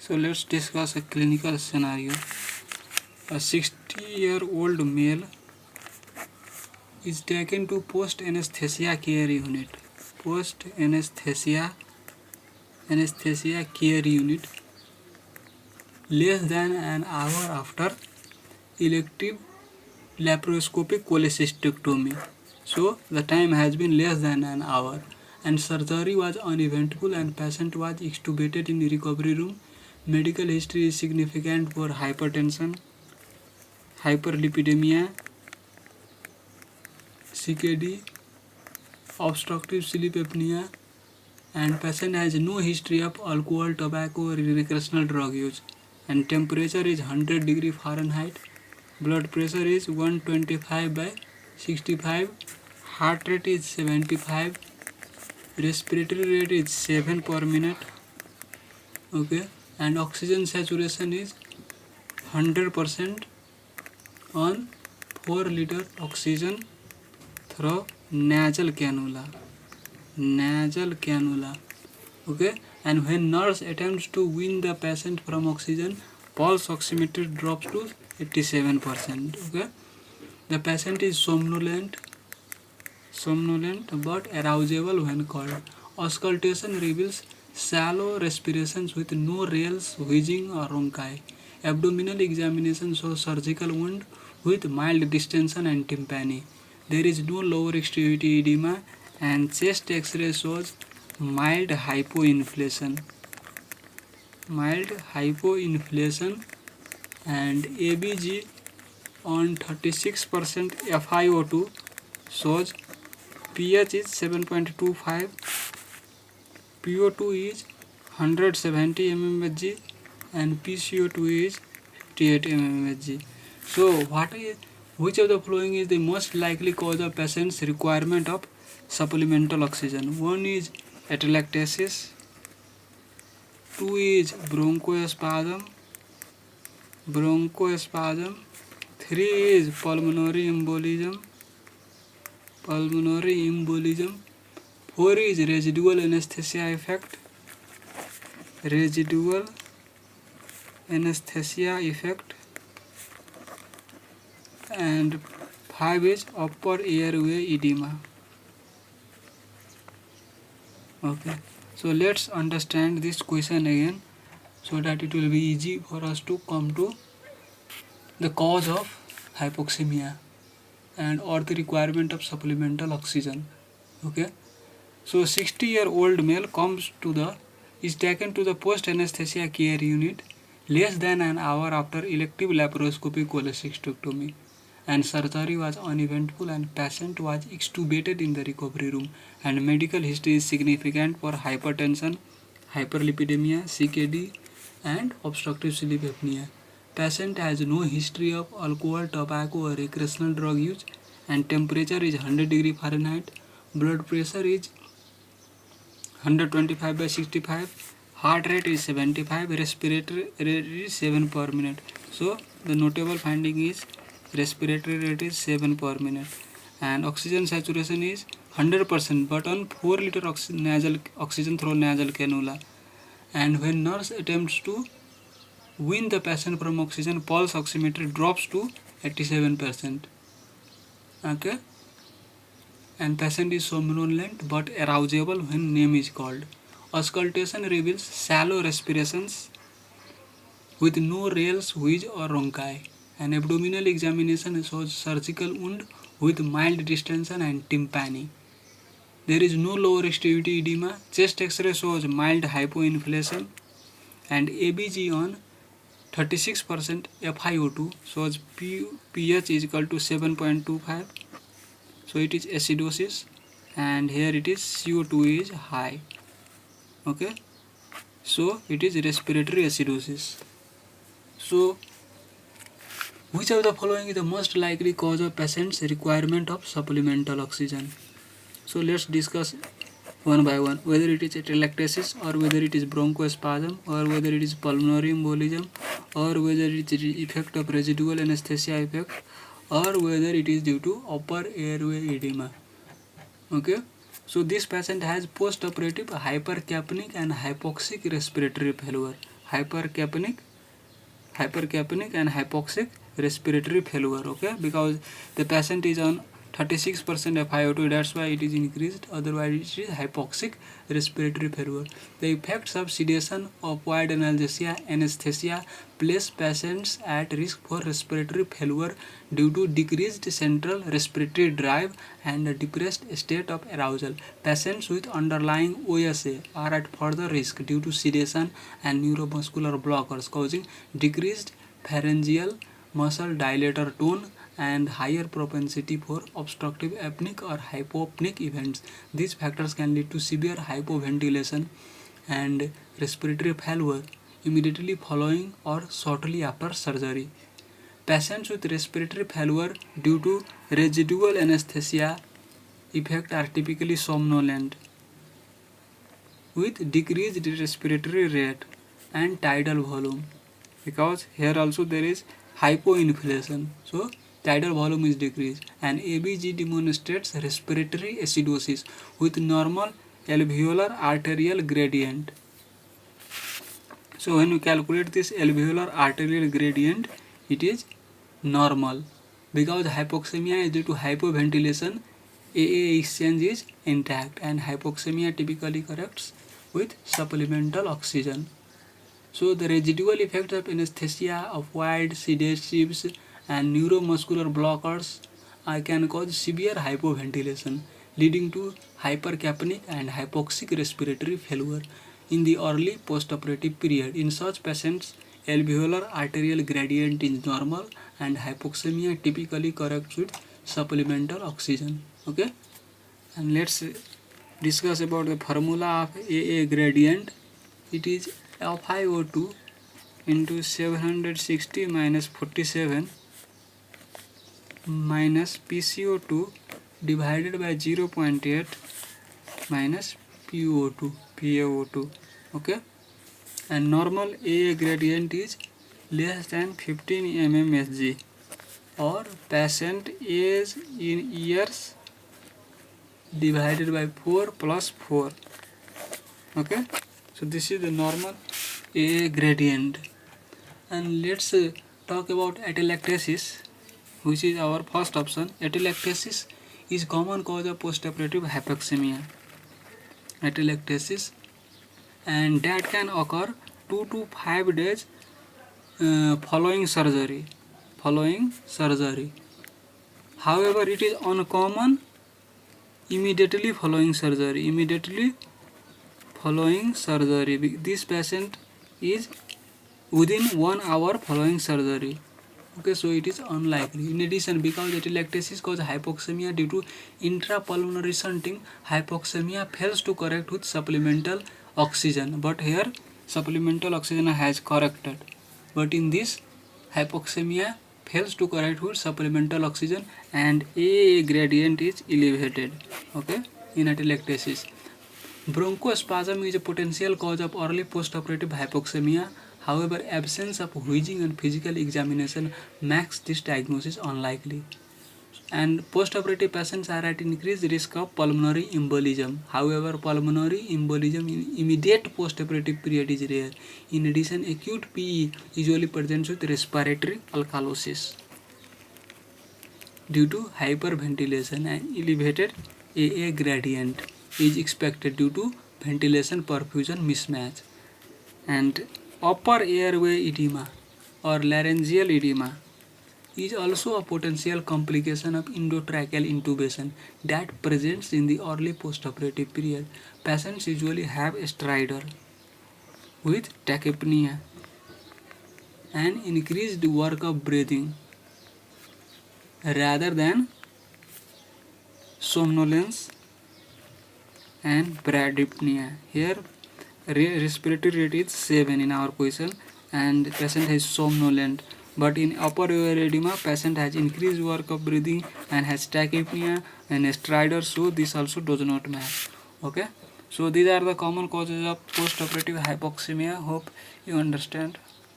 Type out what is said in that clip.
So let's discuss a clinical scenario. A 60-year-old male is taken to post-anesthesia care unit. Post-anesthesia care unit less than an hour after elective laparoscopic cholecystectomy. So the time has been less than an hour and surgery was uneventful and patient was extubated in the recovery room. Medical history is significant for hypertension, hyperlipidemia, CKD, obstructive sleep apnea, and patient has no history of alcohol, tobacco or recreational drug use, and temperature is 100 degree Fahrenheit, blood pressure is 125 by 65, heart rate is 75, respiratory rate is 7 per minute, okay, and oxygen saturation is 100% on 4 liter oxygen through nasal cannula, okay. And when nurse attempts to wean the patient from oxygen, pulse oximeter drops to 87%, okay. The patient is somnolent but arousable when called. Auscultation reveals shallow respirations with no rales, wheezing or ronchi. Abdominal examination shows surgical wound with mild distension and tympani. There is no lower extremity edema, and chest X-ray shows mild hypoinflation, and ABG on 36% FiO2 shows pH is 7.25, PO2 is 170 mmHg, and PCO2 is 58 mmHg. So which of the following is the most likely cause of patient's requirement of supplemental oxygen? 1 is atelectasis, 2 is bronchospasm, 3 is pulmonary embolism, 4 is residual anesthesia effect, and 5 is upper airway edema. Okay, so let's understand this question again so that it will be easy for us to come to the cause of hypoxemia and or the requirement of supplemental oxygen. Okay, so 60-year-old male is taken to the post anesthesia care unit less than an hour after elective laparoscopic cholecystectomy, and surgery was uneventful and patient was extubated in the recovery room, and medical history is significant for hypertension, hyperlipidemia, CKD and obstructive sleep apnea. Patient has no history of alcohol, tobacco or recreational drug use, and temperature is 100 degree Fahrenheit, blood pressure is 125 by 65, heart rate is 75, respiratory rate is 7 per minute. So the notable finding is respiratory rate is 7 per minute, and oxygen saturation is 100% but on 4 liter oxygen through nasal cannula. And when nurse attempts to wean the patient from oxygen, pulse oximeter drops to 87%, okay, and patient is somnolent but arousable when name is called. Auscultation reveals shallow respirations with no rales, wheeze or ronchi. An abdominal examination shows surgical wound with mild distension and tympani. There is no lower extremity edema. Chest X-ray shows mild hypoinflation, and ABG on 36% FiO2 shows pH is equal to 7.25. So it is acidosis, and here it is CO2 is high. Okay, so it is respiratory acidosis. So which of the following is the most likely cause of patient's requirement of supplemental oxygen? So let's discuss one by one, whether it is atelectasis or whether it is bronchospasm or whether it is pulmonary embolism or whether it is effect of residual anesthesia effect or whether it is due to upper airway edema. Okay, so this patient has post-operative hypercapnic and hypoxic respiratory failure. hypercapnic and hypoxic respiratory failure. Okay, because the patient is on 36% FiO2, that's why it is increased, otherwise it is hypoxic respiratory failure. The effects of sedation, opioid analgesia, anesthesia place patients at risk for respiratory failure due to decreased central respiratory drive and a depressed state of arousal. Patients with underlying OSA are at further risk due to sedation and neuromuscular blockers causing decreased pharyngeal muscle dilator tone and higher propensity for obstructive apneic or hypopneic events. These factors can lead to severe hypoventilation and respiratory failure immediately following or shortly after surgery. Patients with respiratory failure due to residual anesthesia effect are typically somnolent with decreased respiratory rate and tidal volume, because here also there is hypoinflation, so tidal volume is decreased, and ABG demonstrates respiratory acidosis with normal alveolar arterial gradient. So when you calculate this alveolar arterial gradient, it is normal. Because hypoxemia is due to hypoventilation, AA exchange is intact, and hypoxemia typically corrects with supplemental oxygen. So the residual effects of anesthesia, opioid, sedatives and neuromuscular blockers can cause severe hypoventilation, leading to hypercapnic and hypoxic respiratory failure in the early postoperative period. In such patients, alveolar arterial gradient is normal and hypoxemia typically corrects with supplemental oxygen. Okay, and let's discuss about the formula of AA gradient. It is FiO2 into 760 minus 47 minus PCO2 divided by 0.8 minus PaO2. Okay, and normal AA gradient is less than 15 mmHg, or patient age in years divided by 4 plus 4. Okay, so this is the normal AA gradient. And let's talk about atelectasis, which is our first option. Atelectasis is common cause of postoperative hypoxemia. Atelectasis, and that can occur 2 to 5 days following surgery. However, it is uncommon immediately following surgery. This patient is within 1 hour following surgery. Okay, so it is unlikely. In addition, because atelectasis causes hypoxemia due to intrapulmonary shunting, hypoxemia fails to correct with supplemental oxygen. But here supplemental oxygen has corrected. But in this, hypoxemia fails to correct with supplemental oxygen and AA gradient is elevated. Okay, in atelectasis. Bronchospasm is a potential cause of early postoperative hypoxemia. However, absence of wheezing and physical examination makes this diagnosis unlikely. And postoperative patients are at increased risk of pulmonary embolism. However, pulmonary embolism in immediate postoperative period is rare. In addition, acute PE usually presents with respiratory alkalosis due to hyperventilation, and elevated AA gradient is expected due to ventilation perfusion mismatch. And upper airway edema or laryngeal edema is also a potential complication of endotracheal intubation that presents in the early postoperative period. Patients usually have a stridor with tachypnea and increased work of breathing rather than somnolence and bradypnea. Here respiratory rate is 7 in our question, and patient is somnolent. But in upper airway edema, patient has increased work of breathing and has tachypnea and stridor, so this also does not match. Okay, so these are the common causes of postoperative hypoxemia. Hope you understand.